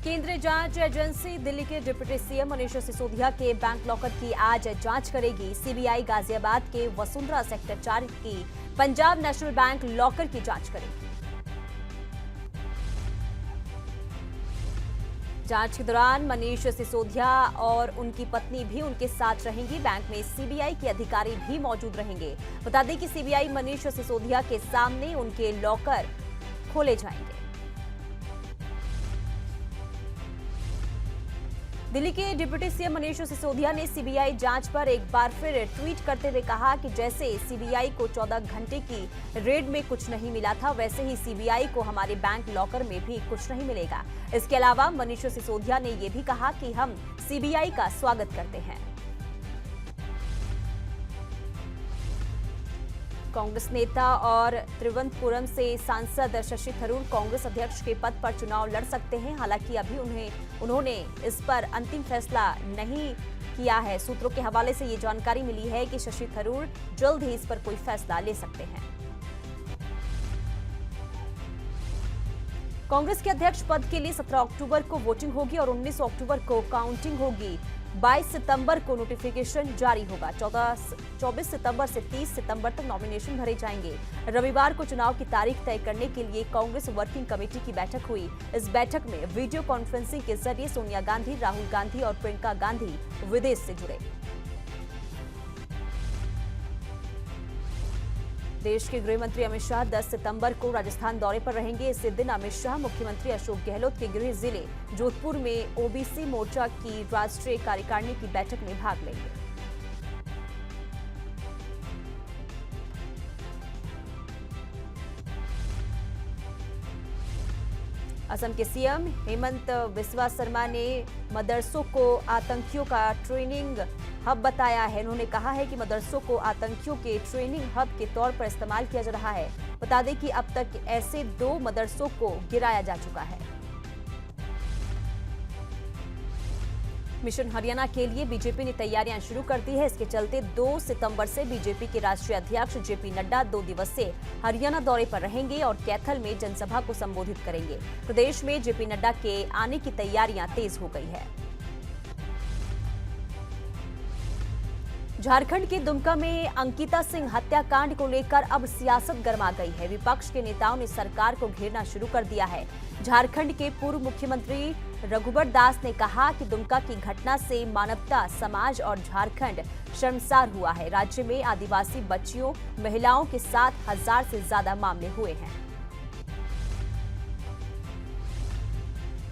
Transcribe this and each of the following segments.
केंद्रीय जांच एजेंसी दिल्ली के डिप्टी सीएम मनीष सिसोदिया के बैंक लॉकर की आज जांच करेगी। सीबीआई गाजियाबाद के वसुंधरा सेक्टर 4 की पंजाब नेशनल बैंक लॉकर की जांच करेगी। जांच के दौरान मनीष सिसोदिया और उनकी पत्नी भी उनके साथ रहेंगी। बैंक में सीबीआई के अधिकारी भी मौजूद रहेंगे। बता दें कि सीबीआई मनीष सिसोदिया के सामने उनके लॉकर खोले जाएंगे। दिल्ली के डिप्टी सीएम मनीष सिसोदिया ने सीबीआई जांच पर एक बार फिर ट्वीट करते हुए कहा कि जैसे सीबीआई को 14 घंटे की रेड में कुछ नहीं मिला था, वैसे ही सीबीआई को हमारे बैंक लॉकर में भी कुछ नहीं मिलेगा। इसके अलावा मनीष सिसोदिया ने यह भी कहा कि हम सीबीआई का स्वागत करते हैं। कांग्रेस नेता और त्रिवंतपुरम से सांसद शशि थरूर कांग्रेस अध्यक्ष के पद पर चुनाव लड़ सकते हैं। हालांकि अभी उन्होंने इस पर अंतिम फैसला नहीं किया है। सूत्रों के हवाले से ये जानकारी मिली है कि शशि थरूर जल्द ही इस पर कोई फैसला ले सकते हैं। कांग्रेस के अध्यक्ष पद के लिए 17 अक्टूबर को वोटिंग होगी और 19 अक्टूबर को काउंटिंग होगी। 22 सितंबर को नोटिफिकेशन जारी होगा। 24 सितंबर से 30 सितंबर तक नॉमिनेशन भरे जाएंगे। रविवार को चुनाव की तारीख तय करने के लिए कांग्रेस वर्किंग कमेटी की बैठक हुई। इस बैठक में वीडियो कॉन्फ्रेंसिंग के जरिए सोनिया गांधी, राहुल गांधी और प्रियंका गांधी विदेश से जुड़े। देश के गृह मंत्री अमित शाह 10 सितंबर को राजस्थान दौरे पर रहेंगे। इसी दिन अमित शाह मुख्यमंत्री अशोक गहलोत के गृह जिले जोधपुर में ओबीसी मोर्चा की राष्ट्रीय कार्यकारिणी की बैठक में भाग लेंगे। असम के सीएम हेमंत बिस्वा शर्मा ने मदरसों को आतंकियों का ट्रेनिंग हब बताया है। उन्होंने कहा है कि मदरसों को आतंकियों के ट्रेनिंग हब के तौर पर इस्तेमाल किया जा रहा है। बता दें कि अब तक ऐसे 2 मदरसों को गिराया जा चुका है। मिशन हरियाणा के लिए बीजेपी ने तैयारियां शुरू कर दी है। इसके चलते 2 सितंबर से बीजेपी के राष्ट्रीय अध्यक्ष जेपी नड्डा 2 दिवसीय हरियाणा दौरे पर रहेंगे और कैथल में जनसभा को संबोधित करेंगे। प्रदेश में जेपी नड्डा के आने की तैयारियां तेज हो गई है। झारखंड के दुमका में अंकिता सिंह हत्याकांड को लेकर अब सियासत गर्मा गई है। विपक्ष के नेताओं ने सरकार को घेरना शुरू कर दिया है। झारखंड के पूर्व मुख्यमंत्री रघुबर दास ने कहा कि दुमका की घटना से मानवता, समाज और झारखंड शर्मसार हुआ है। राज्य में आदिवासी बच्चियों, महिलाओं के साथ 1000 से ज्यादा मामले हुए हैं।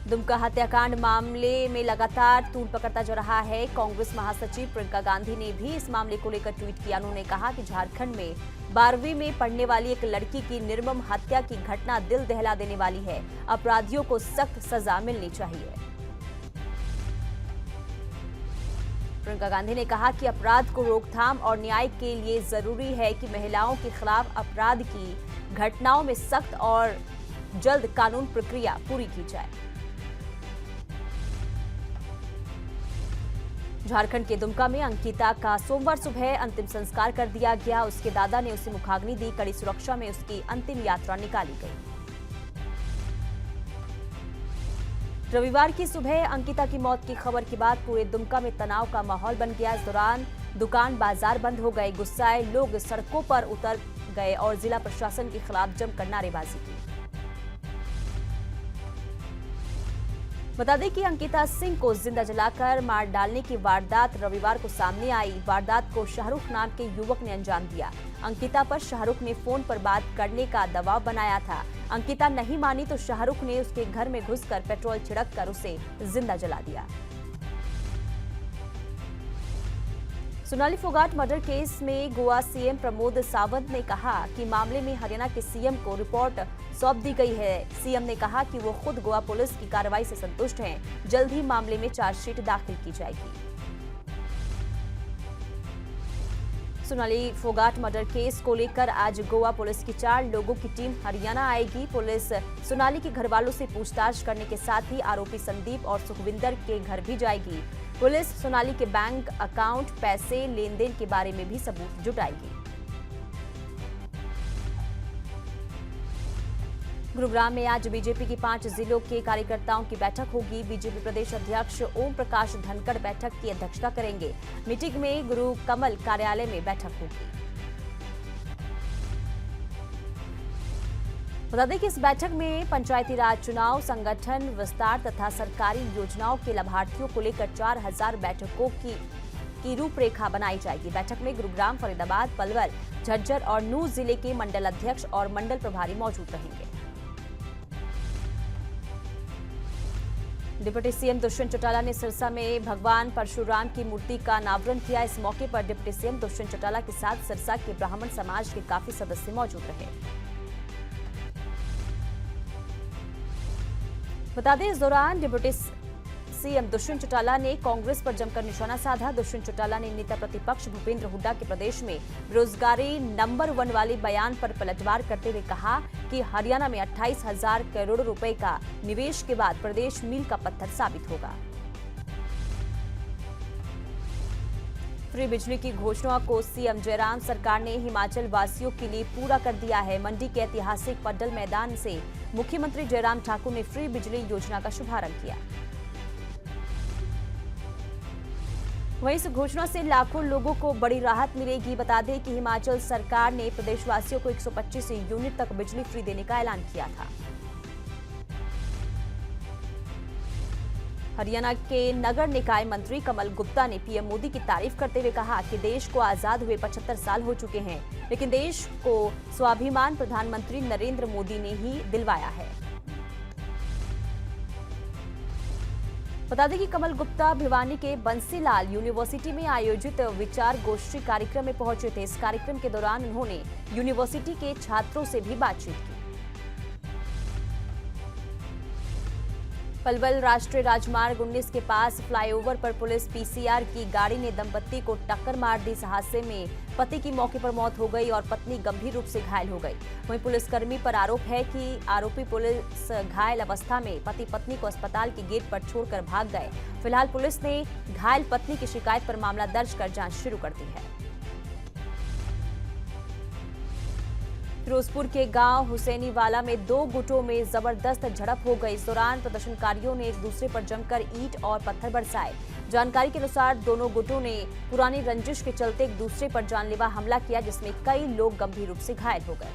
दुमका हत्याकांड मामले में लगातार तूल पकड़ता जा रहा है। कांग्रेस महासचिव प्रियंका गांधी ने भी इस मामले को लेकर ट्वीट किया। उन्होंने कहा कि झारखंड में 12वीं में पढ़ने वाली एक लड़की की निर्मम हत्या की घटना दिल दहला देने वाली है। अपराधियों को सख्त सजा मिलनी चाहिए। प्रियंका गांधी ने कहा कि अपराध को रोकथाम और न्याय के लिए जरूरी है कि महिलाओं के खिलाफ अपराध की घटनाओं में सख्त और जल्द कानून प्रक्रिया पूरी की जाए। झारखंड के दुमका में अंकिता का सोमवार सुबह अंतिम संस्कार कर दिया गया। उसके दादा ने उसे मुखाग्नि दी। कड़ी सुरक्षा में उसकी अंतिम यात्रा निकाली गई। रविवार की सुबह अंकिता की मौत की खबर के बाद पूरे दुमका में तनाव का माहौल बन गया। इस दौरान दुकान बाजार बंद हो गए। गुस्साए लोग सड़कों पर उतर गए और जिला प्रशासन के खिलाफ जमकर नारेबाजी की। बता दें कि अंकिता सिंह को जिंदा जलाकर मार डालने की वारदात रविवार को सामने आई। वारदात को शाहरुख नाम के युवक ने अंजाम दिया। अंकिता पर शाहरुख ने फोन पर बात करने का दबाव बनाया था। अंकिता नहीं मानी तो शाहरुख ने उसके घर में घुसकर पेट्रोल छिड़ककर उसे जिंदा जला दिया। सोनाली फोगाट मर्डर केस में गोवा सीएम प्रमोद सावंत ने कहा कि मामले में हरियाणा के सीएम को रिपोर्ट सौंप दी गई है। सीएम ने कहा कि वो खुद गोवा पुलिस की कार्रवाई से संतुष्ट हैं। जल्द ही मामले में चार्जशीट दाखिल की जाएगी। सोनाली फोगाट मर्डर केस को लेकर आज गोवा पुलिस की 4 लोगों की टीम हरियाणा आएगी। पुलिस सोनाली के घर वालों से पूछताछ करने के साथ ही आरोपी संदीप और सुखविंदर के घर भी जाएगी। पुलिस सोनाली के बैंक अकाउंट, पैसे, लेन देन के बारे में भी सबूत जुटाएगी। गुरुग्राम में आज बीजेपी की 5 जिलों के कार्यकर्ताओं की बैठक होगी। बीजेपी प्रदेश अध्यक्ष ओम प्रकाश धनखड़ बैठक की अध्यक्षता करेंगे। मीटिंग में गुरु कमल कार्यालय में बैठक होगी। बता दें कि इस बैठक में पंचायती राज चुनाव, संगठन विस्तार तथा सरकारी योजनाओं के लाभार्थियों को लेकर 4000 बैठकों की रूपरेखा बनाई जाएगी। बैठक में गुरुग्राम, फरीदाबाद, पलवल, झज्जर और नूंह जिले के मंडल अध्यक्ष और मंडल प्रभारी मौजूद रहेंगे। डिप्टी सीएम दुष्यंत चौटाला ने सिरसा में भगवान परशुराम की मूर्ति का अनावरण किया। इस मौके पर डिप्टी सीएम दुष्यंत चौटाला के साथ सिरसा के ब्राह्मण समाज के काफी सदस्य मौजूद रहे। बता दें, इस दौरान डिप्टी सीएम दुष्यंत चौटाला ने कांग्रेस पर जमकर निशाना साधा। दुष्यंत चौटाला ने नेता प्रतिपक्ष भूपेंद्र हुड्डा के प्रदेश में बेरोजगारी नंबर 1 वाले बयान पर पलटवार करते हुए कहा कि हरियाणा में 28,000 करोड़ रुपए का निवेश के बाद प्रदेश मील का पत्थर साबित होगा। फ्री बिजली की घोषणा को सीएम जयराम सरकार ने हिमाचल वासियों के लिए पूरा कर दिया है। मंडी के ऐतिहासिक पड्डल मैदान से मुख्यमंत्री जयराम ठाकुर ने फ्री बिजली योजना का शुभारंभ किया। वहीं इस घोषणा से लाखों लोगों को बड़ी राहत मिलेगी। बता दें कि हिमाचल सरकार ने प्रदेशवासियों को 125 यूनिट तक बिजली फ्री देने का ऐलान किया था। हरियाणा के नगर निकाय मंत्री कमल गुप्ता ने पीएम मोदी की तारीफ करते हुए कहा कि देश को आजाद हुए 75 साल हो चुके हैं, लेकिन देश को स्वाभिमान प्रधानमंत्री नरेंद्र मोदी ने ही दिलवाया है। बता दें कि कमल गुप्ता भिवानी के बंसीलाल यूनिवर्सिटी में आयोजित विचार गोष्ठी कार्यक्रम में पहुंचे थे। इस कार्यक्रम के दौरान उन्होंने यूनिवर्सिटी के छात्रों से भी बातचीत की। पलवल राष्ट्रीय राजमार्ग 19 के पास फ्लाईओवर पर पुलिस पीसीआर की गाड़ी ने दंपत्ति को टक्कर मार दी। इस हादसे में पति की मौके पर मौत हो गई और पत्नी गंभीर रूप से घायल हो गई। वहीं पुलिसकर्मी पर आरोप है कि आरोपी पुलिस घायल अवस्था में पति पत्नी को अस्पताल के गेट पर छोड़कर भाग गए। फिलहाल पुलिस ने घायल पत्नी की शिकायत पर मामला दर्ज कर जांच शुरू कर दी है। फिरोजपुर के गांव हुसैनीवाला में 2 गुटों में जबरदस्त झड़प हो गई। इस दौरान प्रदर्शनकारियों ने एक दूसरे पर जमकर ईंट और पत्थर बरसाए। जानकारी के अनुसार दोनों गुटों ने पुरानी रंजिश के चलते एक दूसरे पर जानलेवा हमला किया, जिसमें कई लोग गंभीर रूप से घायल हो गए।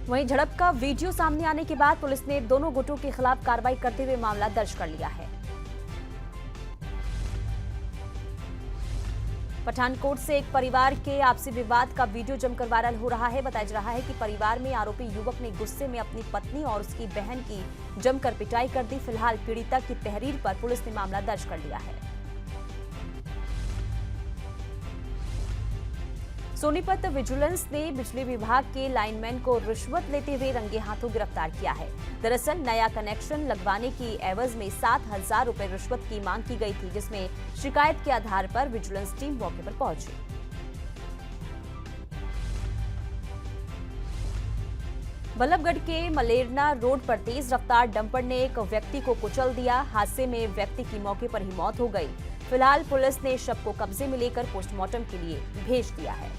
वहीं झड़प का वीडियो सामने आने के बाद पुलिस ने दोनों गुटों के खिलाफ कार्रवाई करते हुए मामला दर्ज कर लिया है। पठानकोट से एक परिवार के आपसी विवाद का वीडियो जमकर वायरल हो रहा है। बताया जा रहा है कि परिवार में आरोपी युवक ने गुस्से में अपनी पत्नी और उसकी बहन की जमकर पिटाई कर दी। फिलहाल पीड़िता की तहरीर पर पुलिस ने मामला दर्ज कर लिया है। सोनीपत विजिलेंस ने बिजली विभाग के लाइनमैन को रिश्वत लेते हुए रंगे हाथों गिरफ्तार किया है। दरअसल नया कनेक्शन लगवाने की एवज में 7,000 रुपए रिश्वत की मांग की गई थी, जिसमें शिकायत के आधार पर विजिलेंस टीम मौके पर पहुंची। बल्लभगढ़ के मलेरना रोड पर तेज रफ्तार डंपर ने एक व्यक्ति को कुचल दिया। हादसे में व्यक्ति की मौके पर ही मौत हो गई। फिलहाल पुलिस ने शव को कब्जे में लेकर पोस्टमार्टम के लिए भेज दिया है।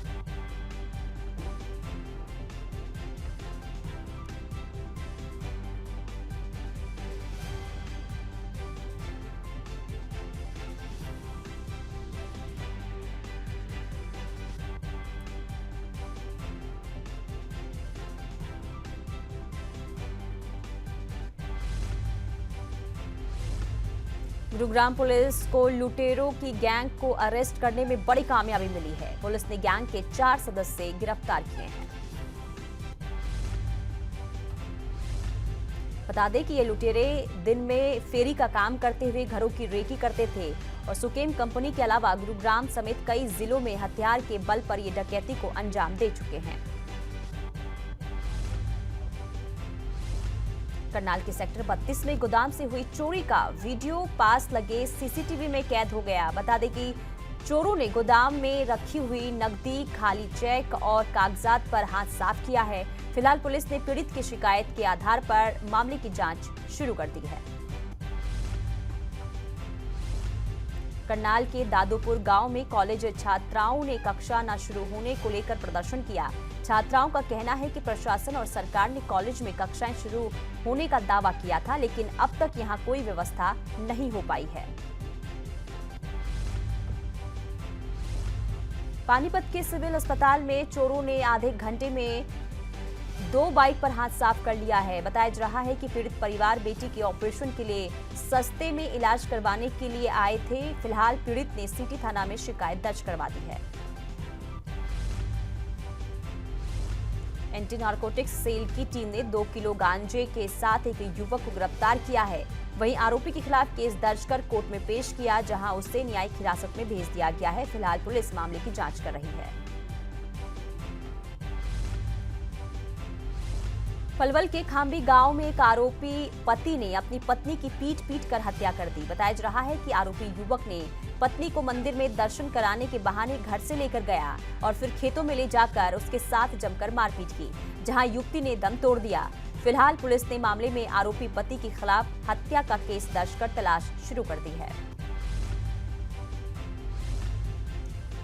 गुरुग्राम पुलिस को लुटेरों की गैंग को अरेस्ट करने में बड़ी कामयाबी मिली है। पुलिस ने गैंग के 4 सदस्य गिरफ्तार किए हैं। बता दें कि ये लुटेरे दिन में फेरी का काम करते हुए घरों की रेकी करते थे और सुकेम कंपनी के अलावा गुरुग्राम समेत कई जिलों में हथियार के बल पर ये डकैती को अंजाम दे चुके हैं। करनाल के सेक्टर 32 में गोदाम से हुई चोरी का वीडियो पास लगे सीसीटीवी में कैद हो गया। बता दें कि चोरों ने गोदाम में रखी हुई नकदी, खाली चेक और कागजात पर हाथ साफ किया है। फिलहाल पुलिस ने पीड़ित की शिकायत के आधार पर मामले की जांच शुरू कर दी है। करनाल के दादोपुर गांव में कॉलेज छात्राओं ने कक्षा न शुरू होने को लेकर प्रदर्शन किया। छात्राओं का कहना है कि प्रशासन और सरकार ने कॉलेज में कक्षाएं शुरू होने का दावा किया था, लेकिन अब तक यहां कोई व्यवस्था नहीं हो पाई है। पानीपत के सिविल अस्पताल में चोरों ने आधे घंटे में 2 बाइक पर हाथ साफ कर लिया है। बताया जा रहा है कि पीड़ित परिवार बेटी के ऑपरेशन के लिए सस्ते में इलाज करवाने के लिए आए थे। फिलहाल पीड़ित ने सिटी थाना में शिकायत दर्ज करवा दी है। एंटी नारकोटिक्स सेल की टीम ने 2 किलो गांजे के साथ एक युवक को गिरफ्तार किया है। वहीं आरोपी के खिलाफ केस दर्ज कर कोर्ट में पेश किया, जहां उसे न्यायिक हिरासत में भेज दिया गया है। फिलहाल पुलिस मामले की जांच कर रही है। पलवल के खांबी गांव में एक आरोपी पति ने अपनी पत्नी की पीट कर हत्या कर दी। बताया जा रहा है कि आरोपी युवक ने पत्नी को मंदिर में दर्शन कराने के बहाने घर से लेकर गया और फिर खेतों में ले जाकर उसके साथ जमकर मारपीट की, जहां युवती ने दम तोड़ दिया। फिलहाल पुलिस ने मामले में आरोपी पति के खिलाफ हत्या का केस दर्ज कर तलाश शुरू कर दी है।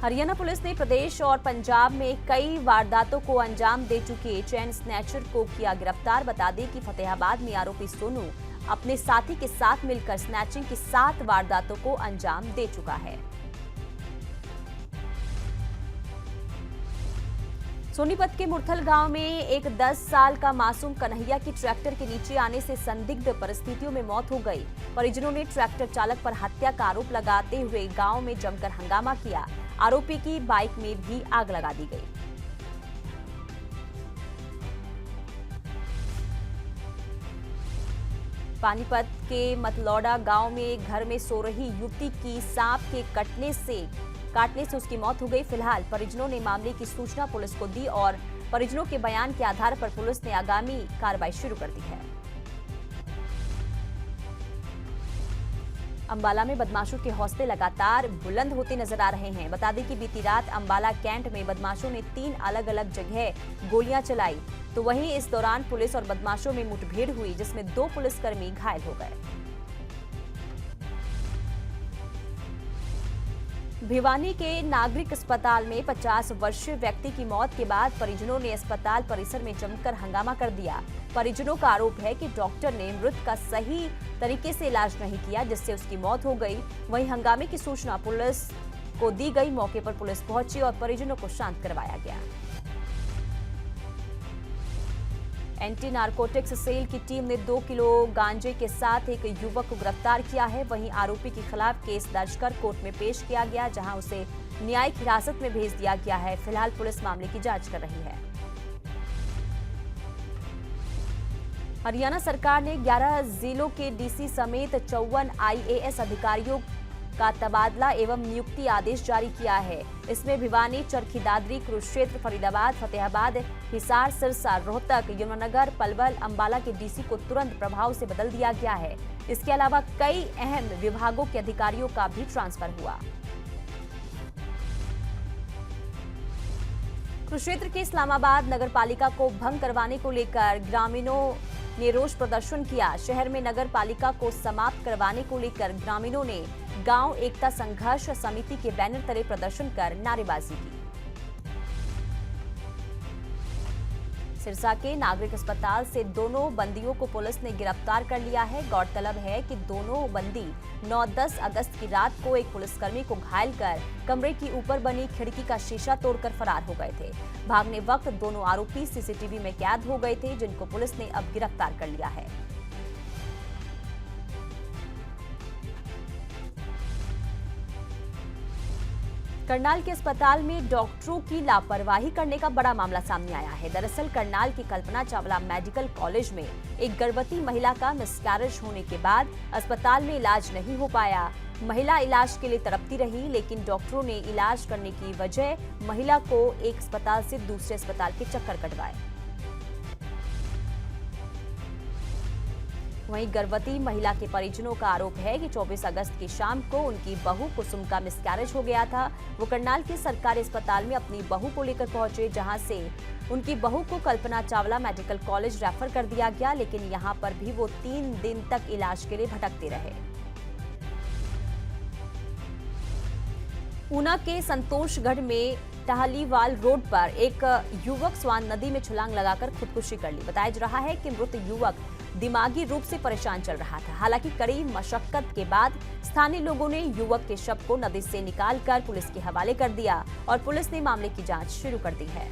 हरियाणा पुलिस ने प्रदेश और पंजाब में कई वारदातों को अंजाम दे चुके चेन स्नैचर को किया गिरफ्तार। बता दें कि फतेहाबाद में आरोपी सोनू अपने साथी के साथ मिलकर स्नैचिंग की 7 वारदातों को अंजाम दे चुका है। सोनीपत के मुरथल गांव में एक 10 साल का मासूम कन्हैया की ट्रैक्टर के नीचे आने से संदिग्ध परिस्थितियों में मौत हो गई। परिजनों ने ट्रैक्टर चालक पर हत्या का आरोप लगाते हुए गांव में जमकर हंगामा किया। आरोपी की बाइक में भी आग लगा दी गई। पानीपत के मतलौडा गांव में घर में सो रही युवती की सांप के काटने से उसकी मौत हो गई। फिलहाल परिजनों ने मामले की सूचना पुलिस को दी और परिजनों के बयान के आधार पर पुलिस ने आगामी कार्रवाई शुरू कर दी है। अंबाला में बदमाशों के हौसले लगातार बुलंद होते नजर आ रहे हैं। बता दें कि बीती रात अंबाला कैंट में बदमाशों ने 3 अलग-अलग जगह गोलियां चलाई, तो वहीं इस दौरान पुलिस और बदमाशों में मुठभेड़ हुई, जिसमें 2 पुलिसकर्मी घायल हो गए। भिवानी के नागरिक अस्पताल में 50 वर्षीय व्यक्ति की मौत के बाद परिजनों ने अस्पताल परिसर में जमकर हंगामा कर दिया। परिजनों का आरोप है कि डॉक्टर ने मृत का सही तरीके से इलाज नहीं किया, जिससे उसकी मौत हो गई। वहीं हंगामे की सूचना पुलिस को दी गई। मौके पर पुलिस पहुंची और परिजनों को शांत करवाया गया। एंटी नारकोटिक्स सेल की टीम ने 2 किलो गांजे के साथ एक युवक को गिरफ्तार किया है। वहीं आरोपी के खिलाफ केस दर्ज कर कोर्ट में पेश किया गया, जहां उसे न्यायिक हिरासत में भेज दिया गया है। फिलहाल पुलिस मामले की जांच कर रही है। हरियाणा सरकार ने 11 जिलों के डीसी समेत 54 IAS अधिकारियों का तबादला एवं नियुक्ति आदेश जारी किया है। इसमें भिवानी, चरखी दादरी, कुरुक्षेत्र, फरीदाबाद, फतेहाबाद, हिसार, सिरसा, रोहतक, यमुनानगर, पलवल, अंबाला के डीसी को तुरंत प्रभाव से बदल दिया गया है। इसके अलावा कई अहम विभागों के अधिकारियों का भी ट्रांसफर हुआ। कुरुक्षेत्र के इस्लामाबाद नगर पालिका को भंग करवाने को लेकर ग्रामीणों ने रोष प्रदर्शन किया। शहर में नगर पालिका को समाप्त करवाने को लेकर ग्रामीणों ने गांव एकता संघर्ष समिति के बैनर तले प्रदर्शन कर नारेबाजी की। सिरसा के नागरिक अस्पताल से दोनों बंदियों को पुलिस ने गिरफ्तार कर लिया है। गौरतलब है कि दोनों बंदी 9-10 अगस्त की रात को एक पुलिसकर्मी को घायल कर कमरे की ऊपर बनी खिड़की का शीशा तोड़कर फरार हो गए थे। भागने वक्त दोनों आरोपी सीसीटीवी में कैद हो गए थे, जिनको पुलिस ने अब गिरफ्तार कर लिया है। करनाल के अस्पताल में डॉक्टरों की लापरवाही करने का बड़ा मामला सामने आया है। दरअसल करनाल की कल्पना चावला मेडिकल कॉलेज में एक गर्भवती महिला का मिसकैरेज होने के बाद अस्पताल में इलाज नहीं हो पाया। महिला इलाज के लिए तड़पती रही, लेकिन डॉक्टरों ने इलाज करने की वजह महिला को एक अस्पताल से दूसरे अस्पताल के चक्कर कटवाए। वहीं गर्भवती महिला के परिजनों का आरोप है कि 24 अगस्त की शाम को उनकी बहू कुसुम का मिसकैरेज हो गया था। वो करनाल के सरकारी अस्पताल में अपनी बहू को लेकर पहुंचे, जहां से उनकी बहू को Kalpana Chawla medical college refer कर दिया गया, लेकिन यहां पर भी वो 3 दिन तक इलाज के लिए भटकते रहे। ऊना के संतोषगढ़ में टहलीवाल रोड पर एक युवक स्वान नदी में छलांग लगाकर खुदकुशी कर ली। बताया जा रहा है कि मृत युवक दिमागी रूप से परेशान चल रहा था। हालांकि कड़ी मशक्कत के बाद स्थानीय लोगों ने युवक के शव को नदी से निकालकर पुलिस के हवाले कर दिया और पुलिस ने मामले की जांच शुरू कर दी है।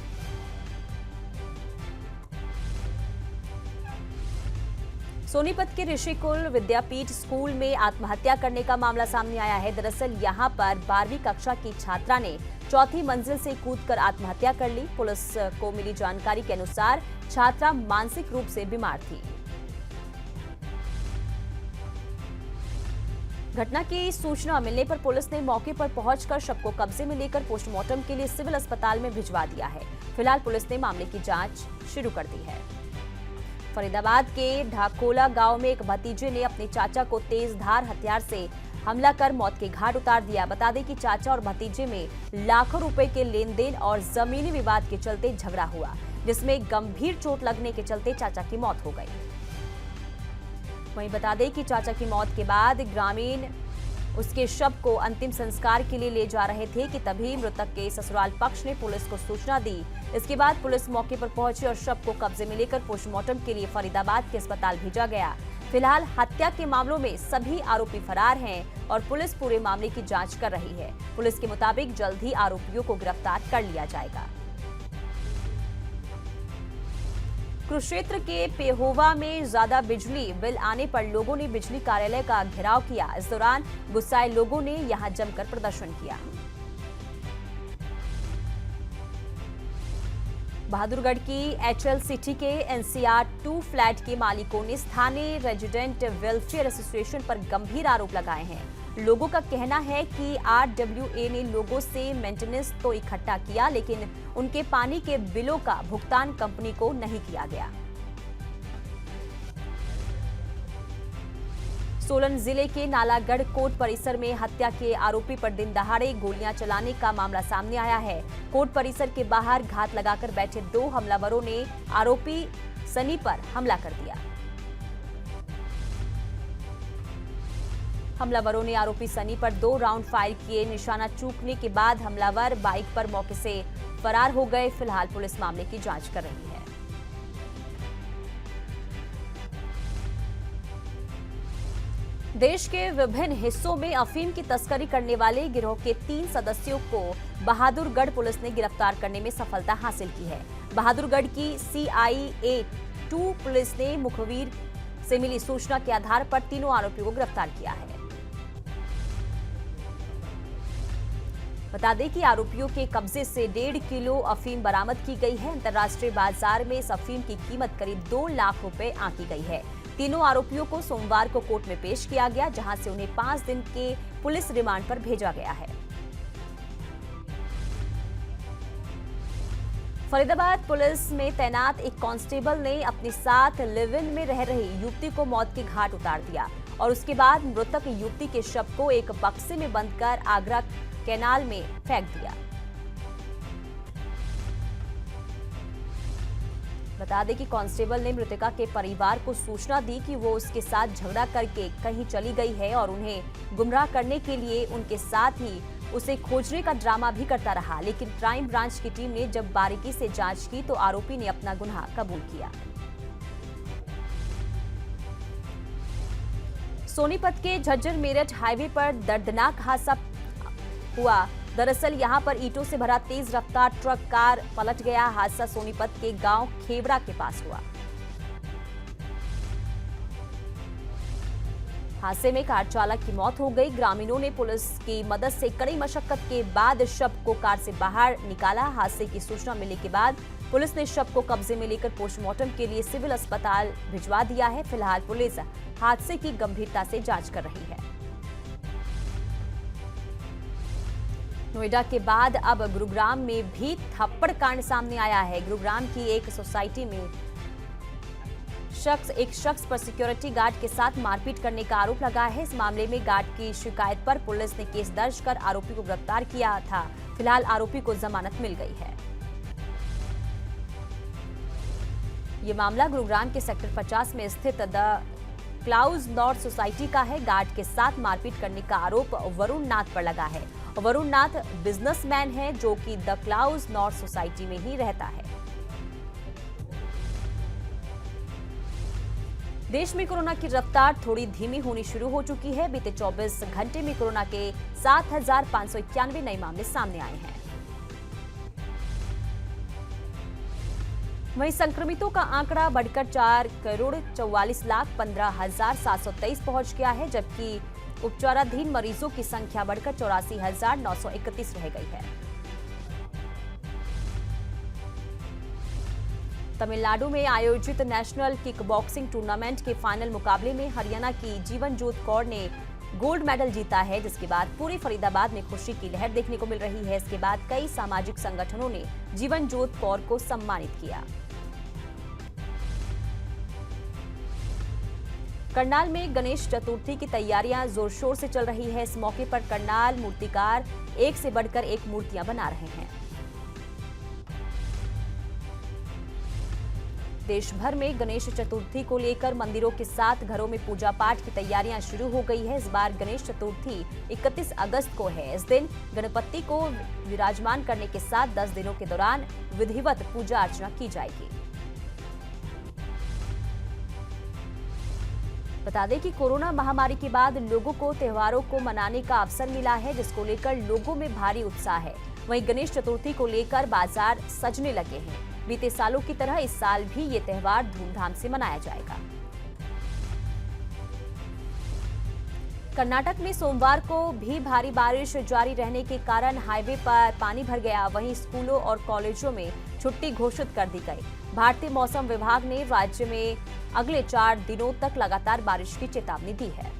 सोनीपत के ऋषिकुल विद्यापीठ स्कूल में आत्महत्या करने का मामला सामने आया है। दरअसल यहां पर 12वीं कक्षा की छात्रा ने चौथी मंजिल से कूदकर आत्महत्या कर ली। पुलिस को मिली जानकारी के अनुसार छात्रा मानसिक रूप से बीमार थी। घटना की सूचना मिलने पर पुलिस ने मौके पर पहुंचकर शव को कब्जे में लेकर पोस्टमार्टम के लिए सिविल अस्पताल में भिजवा दिया है। फिलहाल पुलिस ने मामले की जांच शुरू कर दी है। फरीदाबाद के ढाकोला गांव में एक भतीजे ने अपने चाचा को तेज धार हथियार से हमला कर मौत के घाट उतार दिया। बता दें कि चाचा और भतीजे में लाखों रुपए के लेन देन और जमीनी विवाद के चलते झगड़ा हुआ, जिसमें गंभीर चोट लगने के चलते चाचा की मौत हो गई। वहीं बता दें कि चाचा की मौत के बाद ग्रामीण उसके शव को अंतिम संस्कार के लिए ले जा रहे थे कि तभी मृतक के ससुराल पक्ष ने पुलिस को सूचना दी। इसके बाद पुलिस मौके पर पहुंची और शव को कब्जे में लेकर पोस्टमार्टम के लिए फरीदाबाद के अस्पताल भेजा गया। फिलहाल हत्या के मामलों में सभी आरोपी फरार हैं और पुलिस पूरे मामले की जांच कर रही है। पुलिस के मुताबिक जल्द ही आरोपियों को गिरफ्तार कर लिया जाएगा। कुरुक्षेत्र के पेहोवा में ज्यादा बिजली बिल आने पर लोगों ने बिजली कार्यालय का घेराव किया। इस दौरान गुस्साए लोगों ने यहां जमकर प्रदर्शन किया। बहादुरगढ़ की एचएल सिटी के एनसीआर 2 फ्लैट के मालिकों ने स्थानीय रेजिडेंट वेलफेयर एसोसिएशन पर गंभीर आरोप लगाए हैं। लोगों का कहना है कि आरडब्ल्यूए ने लोगों से मेंटेनेंस तो इकट्ठा किया, लेकिन उनके पानी के बिलों का भुगतान कंपनी को नहीं किया गया। सोलन जिले के नालागढ़ कोर्ट परिसर में हत्या के आरोपी पर दिन दहाड़े गोलियां चलाने का मामला सामने आया है। कोर्ट परिसर के बाहर घात लगाकर बैठे 2 हमलावरों ने आरोपी सनी पर हमला कर दिया। हमलावरों ने आरोपी सनी पर 2 राउंड फायर किए। निशाना चूकने के बाद हमलावर बाइक पर मौके से फरार हो गए। फिलहाल पुलिस मामले की जांच कर रही है। देश के विभिन्न हिस्सों में अफीम की तस्करी करने वाले गिरोह के 3 सदस्यों को बहादुरगढ़ पुलिस ने गिरफ्तार करने में सफलता हासिल की है। बहादुरगढ़ की CIA 2 पुलिस ने मुखबिर से मिली सूचना के आधार पर तीनों आरोपियों को गिरफ्तार किया है। बता दें कि आरोपियों के कब्जे से 1.5 किलो अफीम बरामद की गई है। अंतर्राष्ट्रीय बाजार में इस अफीम की कीमत करीब 2 लाख रुपए आंकी गई है। तीनों आरोपियों को सोमवार को कोर्ट में पेश किया गया, जहां से उन्हें 5 दिन के पुलिस रिमांड पर भेजा गया है। फरीदाबाद पुलिस में तैनात एक कांस्टेबल ने अपने साथ लिव इन में रह रही युवती को मौत के घाट उतार दिया और उसके बाद मृतक युवती के शव को एक बक्से में बंद कर आगरा कैनाल में फेंक दिया। बता दें कि कांस्टेबल ने मृतका के परिवार को सूचना दी कि वो उसके साथ झगड़ा करके कहीं चली गई है और उन्हें गुमराह करने के लिए उनके साथ ही उसे खोजने का ड्रामा भी करता रहा। लेकिन क्राइम ब्रांच की टीम ने जब बारीकी से जांच की तो आरोपी ने अपना गुनाह कबूल किया। सोनीपत के झज्जर मेरठ हाईवे पर दर्दनाक हादसा हुआ। दरअसल यहां पर ईंटों से भरा तेज रफ्तार ट्रक कार पलट गया। हादसा सोनीपत के गांव खेबड़ा के पास हुआ। हादसे में कार चालक की मौत हो गई। ग्रामीणों ने पुलिस की मदद से कड़ी मशक्कत के बाद शव को कार से बाहर निकाला। हादसे की सूचना मिलने के बाद पुलिस ने शव को कब्जे में लेकर पोस्टमार्टम के लिए सिविल अस्पताल भिजवा दिया है। फिलहाल पुलिस हादसे की गंभीरता से जांच कर रही है। नोएडा के बाद अब गुरुग्राम में भी थप्पड़ कांड सामने आया है। गुरुग्राम की एक सोसाइटी में एक शख्स पर सिक्योरिटी गार्ड के साथ मारपीट करने का आरोप लगा है। इस मामले में गार्ड की शिकायत पर पुलिस ने केस दर्ज कर आरोपी को गिरफ्तार किया था। फिलहाल आरोपी को जमानत मिल गई है। ये मामला गुरुग्राम के सेक्टर 50 में स्थित द क्लाउज नॉर्थ सोसाइटी का है। गार्ड के साथ मारपीट करने का आरोप वरुण नाथ पर लगा है वरुण नाथ बिजनेसमैन है जो कि द क्लाउज नॉर्थ सोसाइटी में ही रहता है। देश में कोरोना की रफ्तार थोड़ी धीमी होनी शुरू हो चुकी है। बीते 24 घंटे में कोरोना के 7,591 नए मामले सामने आए हैं। वहीं संक्रमितों का आंकड़ा बढ़कर 4,44,15,723 पहुंच गया है, जबकि उपचाराधीन मरीजों की संख्या बढ़कर 84,931 रह गई है। तमिलनाडु में आयोजित नेशनल किक बॉक्सिंग टूर्नामेंट के फाइनल मुकाबले में हरियाणा की जीवनजोत कौर ने गोल्ड मेडल जीता है, जिसके बाद पूरे फरीदाबाद में खुशी की लहर देखने को मिल रही है। इसके बाद कई सामाजिक संगठनों ने जीवनजोत कौर को सम्मानित किया। करनाल में गणेश चतुर्थी की तैयारियां जोर शोर से चल रही है। इस मौके पर करनाल मूर्तिकार एक से बढ़कर एक मूर्तियां बना रहे हैं। देश भर में गणेश चतुर्थी को लेकर मंदिरों के साथ घरों में पूजा पाठ की तैयारियां शुरू हो गई है। इस बार गणेश चतुर्थी 31 अगस्त को है। इस दिन गणपति को विराजमान करने के साथ 10 दिनों के दौरान विधिवत पूजा अर्चना की जाएगी। बता दें कि कोरोना महामारी के बाद लोगों को त्योहारों को मनाने का अवसर मिला है, जिसको लेकर लोगों में भारी उत्साह है। वहीं गणेश चतुर्थी को लेकर बाजार सजने लगे हैं। बीते सालों की तरह इस साल भी ये त्योहार धूमधाम से मनाया जाएगा। कर्नाटक में सोमवार को भी भारी बारिश जारी रहने के कारण हाईवे पर पानी भर गया। वहीं स्कूलों और कॉलेजों में छुट्टी घोषित कर दी गई। भारतीय मौसम विभाग ने राज्य में अगले 4 दिनों तक लगातार बारिश की चेतावनी दी है।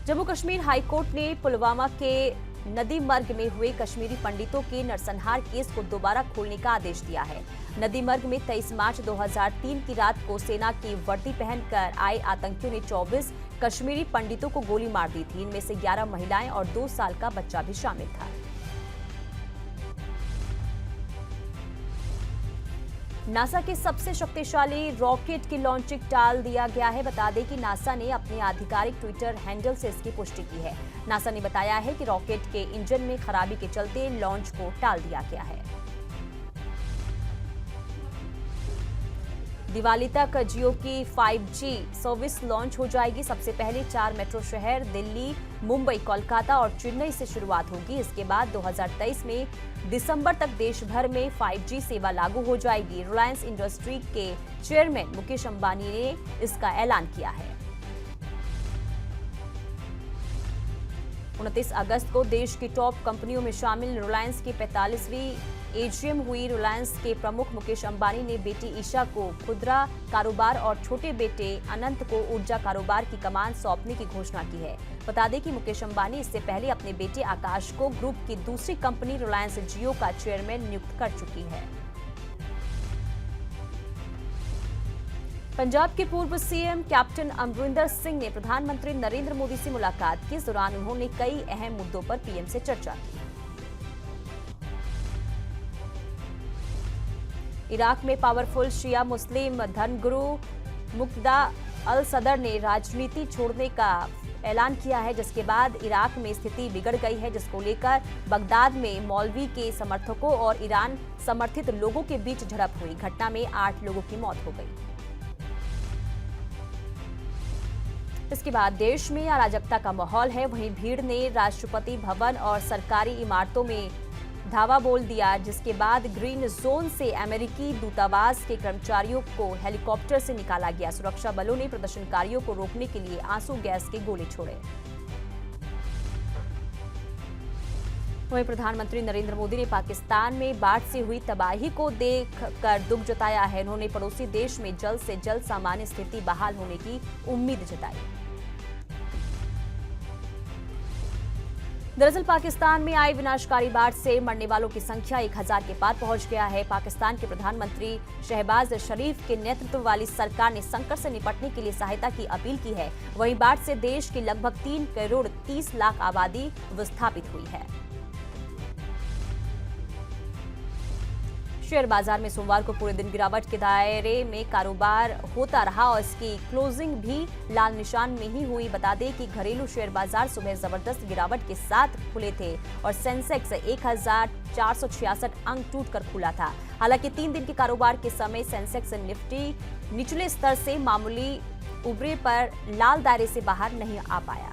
जम्मू कश्मीर हाईकोर्ट ने पुलवामा के नदी मर्ग में हुए कश्मीरी पंडितों के नरसंहार केस को दोबारा खोलने का आदेश दिया है। नदी मर्ग में 23 मार्च 2003 की रात को सेना की वर्दी पहनकर आए आतंकियों ने 24 कश्मीरी पंडितों को गोली मार दी थी। इनमें से 11 महिलाएं और 2 साल का बच्चा भी शामिल था। नासा के सबसे शक्तिशाली रॉकेट की लॉन्चिंग टाल दिया गया है। बता दें कि नासा ने अपने आधिकारिक ट्विटर हैंडल से इसकी पुष्टि की है। नासा ने बताया है कि रॉकेट के इंजन में खराबी के चलते लॉन्च को टाल दिया गया है। दिवाली तक जियो की 5G सर्विस लॉन्च हो जाएगी। सबसे पहले 4 मेट्रो शहर दिल्ली, मुंबई, कोलकाता और चेन्नई से शुरुआत होगी। इसके बाद 2023 में दिसंबर तक देश भर में 5G सेवा लागू हो जाएगी। रिलायंस इंडस्ट्री के चेयरमैन मुकेश अंबानी ने इसका ऐलान किया है। 29 अगस्त को देश की टॉप कंपनियों में शामिल रिलायंस की 45वीं एजीएम हुई। रिलायंस के प्रमुख मुकेश अंबानी ने बेटी ईशा को खुदरा कारोबार और छोटे बेटे अनंत को ऊर्जा कारोबार की कमान सौंपने की घोषणा की है। बता दें कि मुकेश अंबानी इससे पहले अपने बेटे आकाश को ग्रुप की दूसरी कंपनी रिलायंस जियो का चेयरमैन नियुक्त कर चुकी है। पंजाब के पूर्व सीएम कैप्टन अमरिंदर सिंह ने प्रधानमंत्री नरेंद्र मोदी से मुलाकात की। इस दौरान उन्होंने कई अहम मुद्दों पर पीएम से चर्चा की। इराक में पावरफुल शिया मुस्लिम धर्मगुरु मुक्तदा अल सदर ने राजनीति छोड़ने का ऐलान किया है, जिसके बाद इराक में स्थिति बिगड़ गई है, जिसको लेकर बगदाद में मौलवी के समर्थकों और ईरान समर्थित लोगों के बीच झड़प हुई। घटना में 8 लोगों की मौत हो गई। इसके बाद देश में अराजकता का माहौल है। वहीं भीड़ ने राष्ट्रपति भवन और सरकारी इमारतों में धावा बोल दिया, जिसके बाद ग्रीन जोन से अमेरिकी दूतावास के कर्मचारियों को हेलीकॉप्टर से निकाला गया। सुरक्षा बलों ने प्रदर्शनकारियों को रोकने के लिए आंसू गैस के गोले छोड़े। वहीं प्रधानमंत्री नरेंद्र मोदी ने पाकिस्तान में बाढ़ से हुई तबाही को देखकर दुख जताया है। उन्होंने पड़ोसी देश में जल्द से जल्द सामान्य स्थिति बहाल होने की उम्मीद जताई। दरअसल पाकिस्तान में आई विनाशकारी बाढ़ से मरने वालों की संख्या 1000 के पार पहुंच गया है। पाकिस्तान के प्रधानमंत्री शहबाज शरीफ के नेतृत्व वाली सरकार ने संकट से निपटने के लिए सहायता की अपील की है। वहीं बाढ़ से देश की लगभग 3 करोड़ 30 लाख आबादी विस्थापित हुई है। शेयर बाजार में सोमवार को पूरे दिन गिरावट के दायरे में कारोबार होता रहा और इसकी क्लोजिंग भी लाल निशान में ही हुई। बता दें कि घरेलू शेयर बाजार सुबह जबरदस्त गिरावट के साथ खुले थे और सेंसेक्स 1466 अंक टूटकर खुला था। हालांकि 3 दिन के कारोबार के समय सेंसेक्स निफ्टी निचले स्तर से मामूली उबरे पर लाल दायरे से बाहर नहीं आ पाया।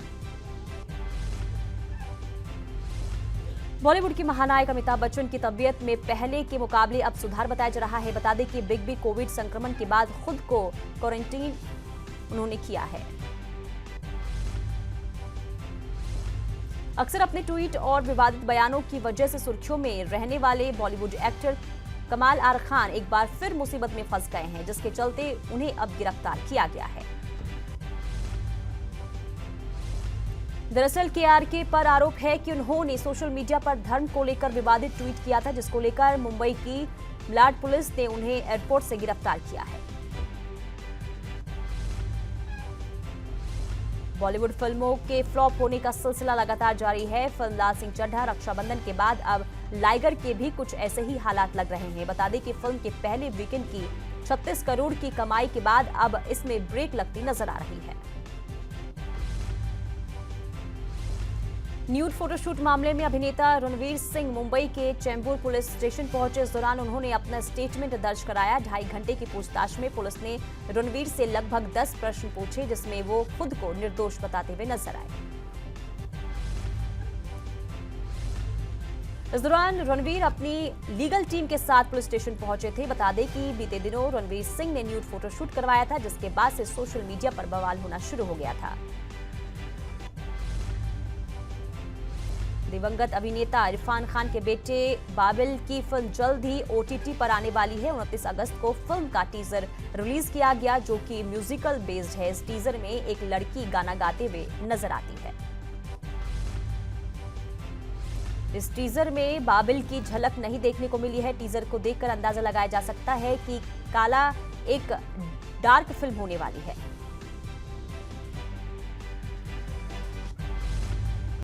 बॉलीवुड की महानायक अमिताभ बच्चन की तबीयत में पहले के मुकाबले अब सुधार बताया जा रहा है। बता दें कि बिग बी कोविड संक्रमण के बाद खुद को क्वारंटीन उन्होंने किया है। अक्सर अपने ट्वीट और विवादित बयानों की वजह से सुर्खियों में रहने वाले बॉलीवुड एक्टर कमाल आर खान एक बार फिर मुसीबत में फंस गए हैं, जिसके चलते उन्हें अब गिरफ्तार किया गया है। दरअसल केआरके पर आरोप है कि उन्होंने सोशल मीडिया पर धर्म को लेकर विवादित ट्वीट किया था, जिसको लेकर मुंबई की मलाड पुलिस ने उन्हें एयरपोर्ट से गिरफ्तार किया है। बॉलीवुड फिल्मों के फ्लॉप होने का सिलसिला लगातार जारी है। फिल्म लाल सिंह चड्ढा रक्षाबंधन के बाद अब लाइगर के भी कुछ ऐसे ही हालात लग रहे हैं। बता दें कि फिल्म के पहले वीकेंड की 36 करोड़ की कमाई के बाद अब इसमें ब्रेक लगती नजर आ रही है। न्यूड फोटोशूट मामले में अभिनेता रणवीर सिंह मुंबई के चेंबूर पुलिस स्टेशन पहुंचे। इस दौरान उन्होंने अपना स्टेटमेंट दर्ज कराया। 2.5 घंटे की पूछताछ में पुलिस ने रणवीर से लगभग 10 प्रश्न पूछे, जिसमें वो खुद को निर्दोष बताते हुए नजर आए। इस दौरान रणवीर अपनी लीगल टीम के साथ पुलिस स्टेशन पहुंचे थे। बता दें कि बीते दिनों रणवीर सिंह ने न्यूड फोटोशूट करवाया था, जिसके बाद से सोशल मीडिया पर बवाल होना शुरू हो गया था। दिवंगत अभिनेता इरफान खान के बेटे बाबिल की फिल्म जल्द ही ओटीटी पर आने वाली है। 29 अगस्त को फिल्म का टीजर रिलीज किया गया, जो कि म्यूजिकल बेस्ड है। इस टीजर में एक लड़की गाना गाते हुए नजर आती है। इस टीजर में बाबिल की झलक नहीं देखने को मिली है। टीजर को देखकर अंदाजा लगाया जा सकता है कि काला एक डार्क फिल्म होने वाली है।